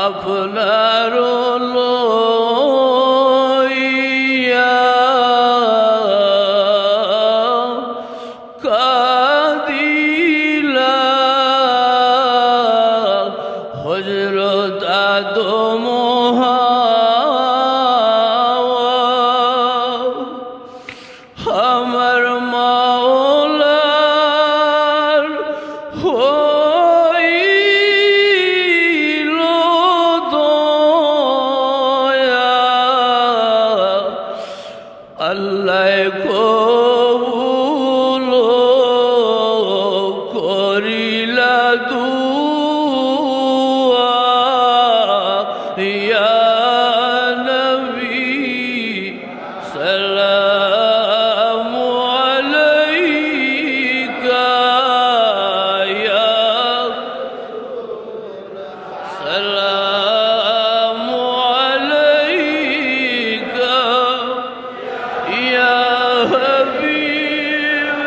আপনার লইয়া কাদিলা হযরত আদম আমার মাওলার হইল দয়া আল্লাহ কবুল করিলা দুআ ইয়া নবী সালামু আলাইকা ইয়া সালামু আলাইকা ইয়া হাবিব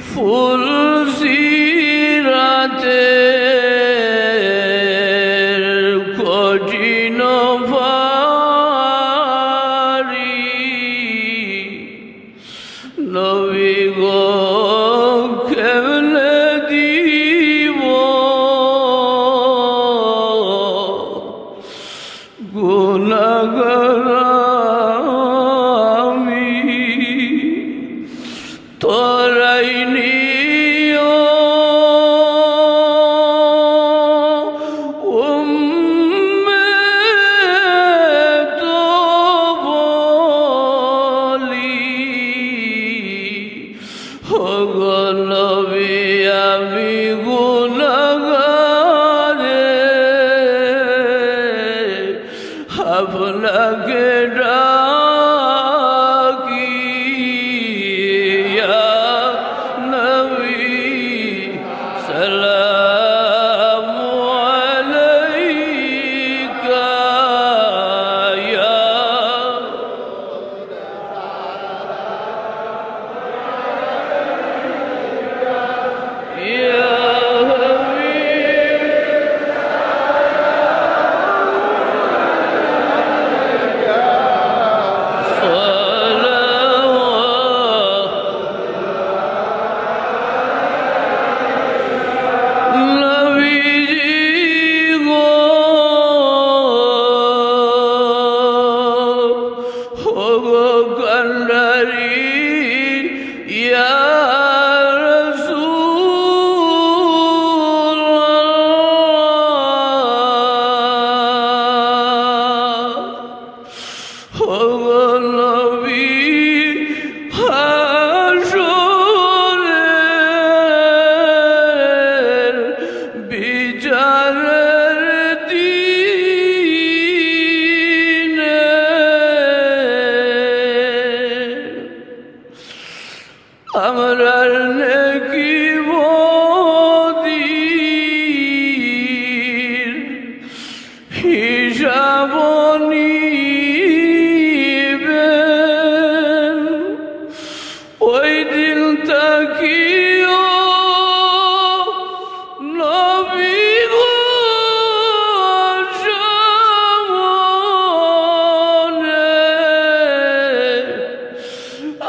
ফুল সিরাতের কঠিন ভারি নবী গো কেমনে দিব গুনাহগার আমি তোরাই নিও উম্মত বলি ওগো নবী আমি গুনাহগারে আপনাকে ডাকি ইয়া নবী সালামু আলাইকা ইয়া ইয়া আমরার নেকি বদির হিসাব নিবেন ওই দিন তাকিও নবী গো সামনে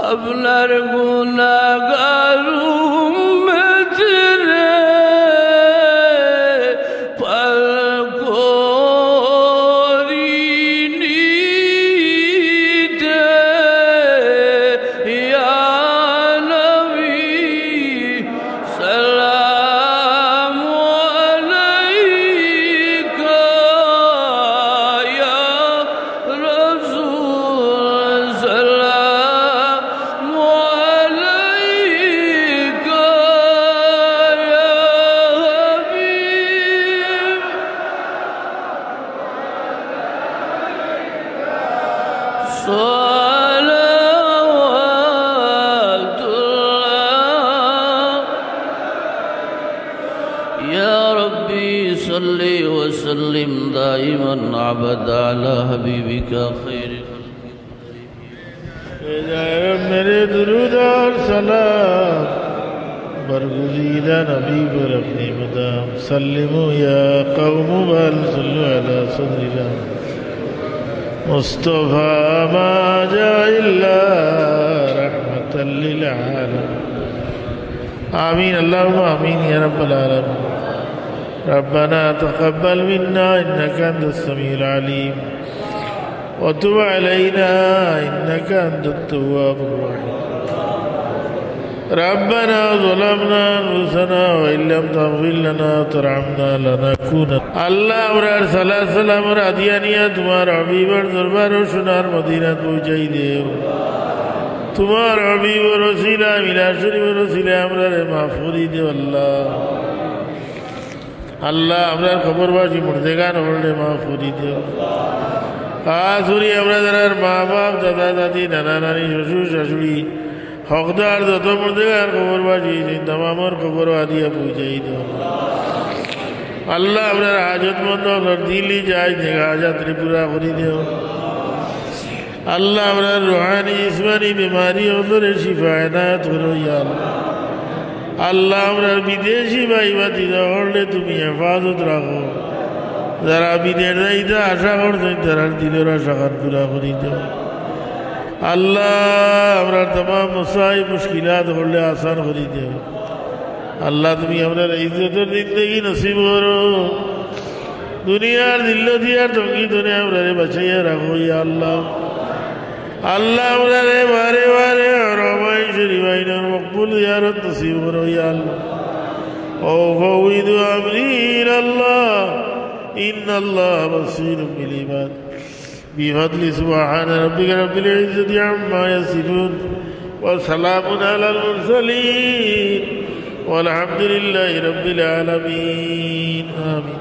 আপনার গুনাহগার উম্মত রে পার করি নিতে ইয়া নবী সালামু আলাইকা ইয়া রাসূল সালামু আলাইকা सल्लि व सल्लिम दाइमन अबदा अला हबीबिका खैर मेरे दुरूद और सलाम बरगुज़ीदा नबी पर अपनी मदाम सल्लिमु या कौम बल सल्लु अला सदरिल्लाह मुस्तफ़ा मा जाअ इल्ला रहमतल लिल आलमीन आमीन अल्लाहुम्मा आमीन या रब्बल आलमीन रब्बना तक़ब्बल मिन्ना इन्नका अंतस समीउल अलीम व तुब अलैना इन्नका अंतत तव्वाबुर रहीम रब्बना ज़लमना अनफुसना व इल्लम तग़फिर लना वतरहमना लनकुनन्ना अल्लाह अमरार सलात सलाम और आदियानिया तुम्हारा हबीबर दरबार और सुनार मदीना पहुँचाई देव तुम्हार हबीब और वसीला मिला शरीफ और वसीला अमरार महफूरी देव अल्लाह अल्लाह अमरार खबरबाजी मुर्देगान होल्डे महफूरी देव आसुरी अमरार माँ बाप दादा दादी नाना नानी शशुर शाशुड़ी हकदार दत्त मुर्देगान खबरबाजी तमाम और खबर आदिया पहुँचाई देव अल्लाह अमरार हाजतमंद और दिली जाए देगा हाजत त्रिपुरा करी देव अल्लाह अमरार रूहानी जिस्मानी बीमारी और शिफायत करो या अल्लाह अमरार विदेशी भाई बाती होल्डे तुम्हें हिफाजत रखो जरा विदेश आशा कर तार दिलेर आशा खान पूरा करी दो अल्लाह अमरार तमाम मुसाइब मुश्किलात होल्डे आसान करी दो अल्लाह तुम्हें अमरार इज्जतर जिंदगी नसीब करो दुनियार दिल्लो दियार तुमकी दुनिया अमरारे बचाइया रखो या अल्लाह अल्लाह अमरारे वारे वारे और हमारी शरीफाइन और मकबूल ज़ियारत नसीब करो या अल्लाह ओ फौविदु अमरी इलल्लाह इन्नल्लाह बसीरुम बिल इबाद बिफद्लि सुब्हान रब्बिका रब्बिल इज्जति अम्मा यसिफून व सलामुन अलल मुरसलीन वल्हम्दुलिल्लाहि रब्बिल आलमीन आमीन।